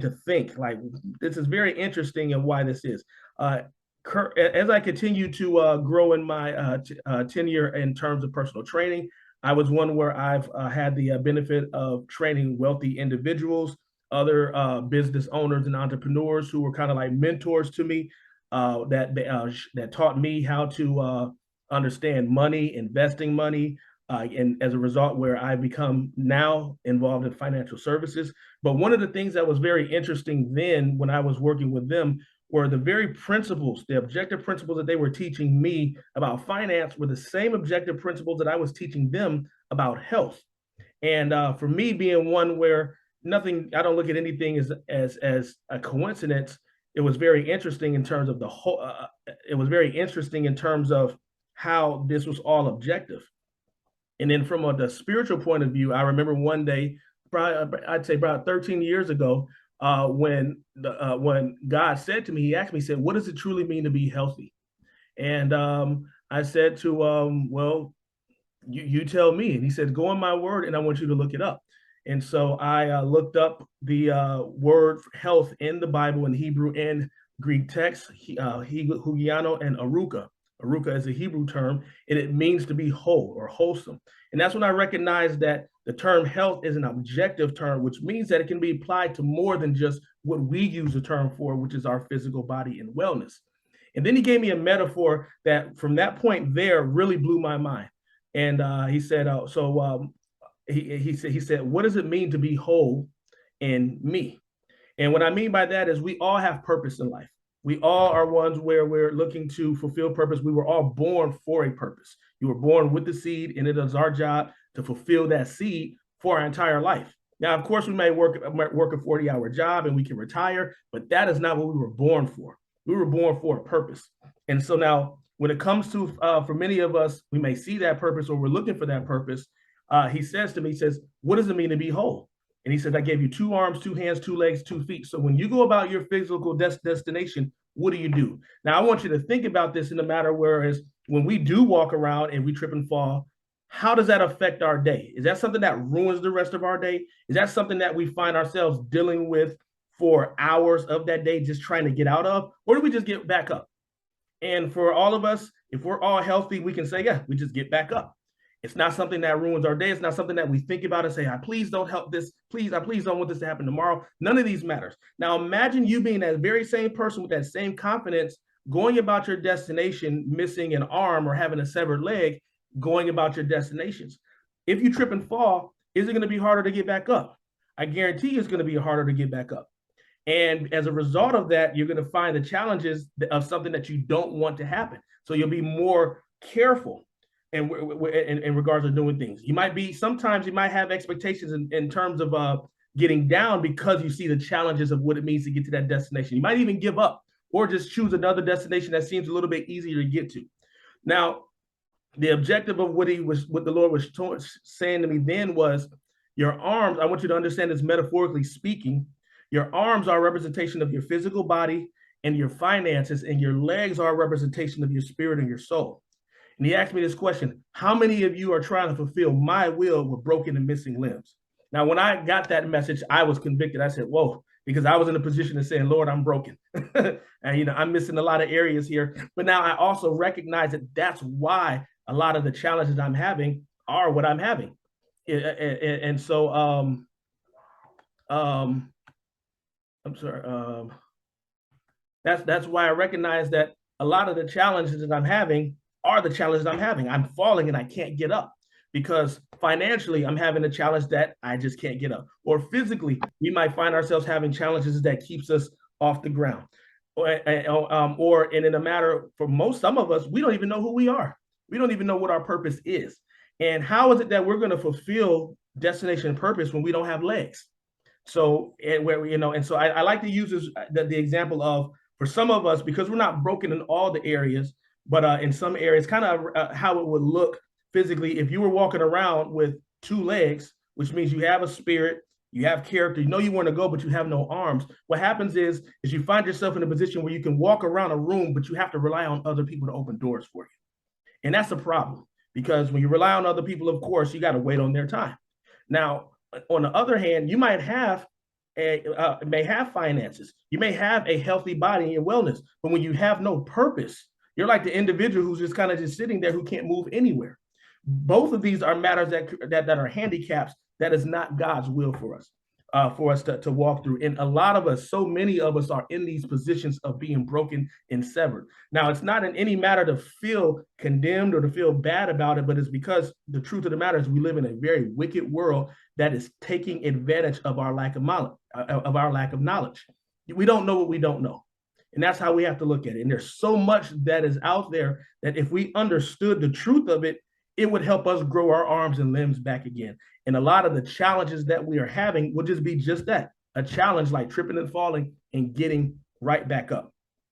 to think like this is very interesting and why this is. As I continue to grow in my tenure in terms of personal training, I was one where I've had the benefit of training wealthy individuals, other business owners and entrepreneurs who were kind of like mentors to me, that taught me how to understand money, investing money, and as a result, where I've become now involved in financial services. But one of the things that was very interesting then when I was working with them were the very principles, the objective principles that they were teaching me about finance were the same objective principles that I was teaching them about health. And for me, being one where nothing, I don't look at anything as a coincidence. It was very interesting in terms of the whole. It was very interesting in terms of how this was all objective. And then from the spiritual point of view, I remember one day, probably, I'd say about 13 years ago, when God said to me, He asked me, He said, "What does it truly mean to be healthy?" And I said to, "Well, you tell me." And He said, "Go in my word, and I want you to look it up." And so I looked up the word health in the Bible in Hebrew and Greek text, Hugiano and Aruka. Aruka is a Hebrew term, and it means to be whole or wholesome. And that's when I recognized that the term health is an objective term, which means that it can be applied to more than just what we use the term for, which is our physical body and wellness. And then he gave me a metaphor that from that point there really blew my mind. And he said, he said, "What does it mean to be whole in me?" And what I mean by that is we all have purpose in life. We all are ones where we're looking to fulfill purpose. We were all born for a purpose. You were born with the seed, and it is our job to fulfill that seed for our entire life. Now, of course, we may work a 40-hour job and we can retire, but that is not what we were born for. We were born for a purpose. And so now, when it comes to, for many of us, we may see that purpose or we're looking for that purpose. He says to me, he says, "What does it mean to be whole?" And he said, "I gave you 2 arms, 2 hands, 2 legs, 2 feet. So when you go about your physical destination, what do you do?" Now, I want you to think about this in a matter whereas when we do walk around and we trip and fall, how does that affect our day? Is that something that ruins the rest of our day? Is that something that we find ourselves dealing with for hours of that day, just trying to get out of? Or do we just get back up? And for all of us, if we're all healthy, we can say, yeah, we just get back up. It's not something that ruins our day. It's not something that we think about and say, "I please don't help this. Please, I please don't want this to happen tomorrow." None of these matters. Now imagine you being that very same person with that same confidence, going about your destination, missing an arm or having a severed leg, going about your destinations. If you trip and fall, is it going to be harder to get back up? I guarantee it's going to be harder to get back up. And as a result of that, you're going to find the challenges of something that you don't want to happen. So you'll be more careful in regards to doing things. Sometimes you might have expectations in terms of getting down because you see the challenges of what it means to get to that destination. You might even give up or just choose another destination that seems a little bit easier to get to. Now, the objective of what the Lord was saying to me then was, your arms, I want you to understand this metaphorically speaking, your arms are a representation of your physical body and your finances, and your legs are a representation of your spirit and your soul. And he asked me this question: how many of you are trying to fulfill my will with broken and missing limbs? Now, when I got that message, I was convicted. I said, whoa, because I was in a position of saying, "Lord, I'm broken." And, I'm missing a lot of areas here. But now I also recognize that that's why a lot of the challenges I'm having are what I'm having. And so, I'm sorry. That's why I recognize that a lot of the challenges that I'm having are the challenges I'm having. I'm falling and I can't get up because financially I'm having a challenge that I just can't get up. Or physically, we might find ourselves having challenges that keeps us off the ground. Or in a matter for some of us, we don't even know who we are. We don't even know what our purpose is. And how is it that we're going to fulfill destination and purpose when we don't have legs? So, and so I like to use the example of, for some of us, because we're not broken in all the areas, but in some areas, kind of how it would look physically if you were walking around with 2 legs, which means you have a spirit, you have character, you want to go, but you have no arms. What happens is you find yourself in a position where you can walk around a room, but you have to rely on other people to open doors for you. And that's a problem, because when you rely on other people, of course, you got to wait on their time. Now, on the other hand, you might have may have finances, you may have a healthy body and wellness, but when you have no purpose, you're like the individual who's just kind of just sitting there who can't move anywhere. Both of these are matters that are handicaps that is not God's will for us to walk through. And a lot of us, so many of us are in these positions of being broken and severed. Now, it's not in any matter to feel condemned or to feel bad about it, but it's because the truth of the matter is we live in a very wicked world that is taking advantage of our lack of knowledge. We don't know what we don't know. And that's how we have to look at it. And there's so much that is out there that if we understood the truth of it, it would help us grow our arms and limbs back again. And a lot of the challenges that we are having will just be just that, a challenge like tripping and falling and getting right back up.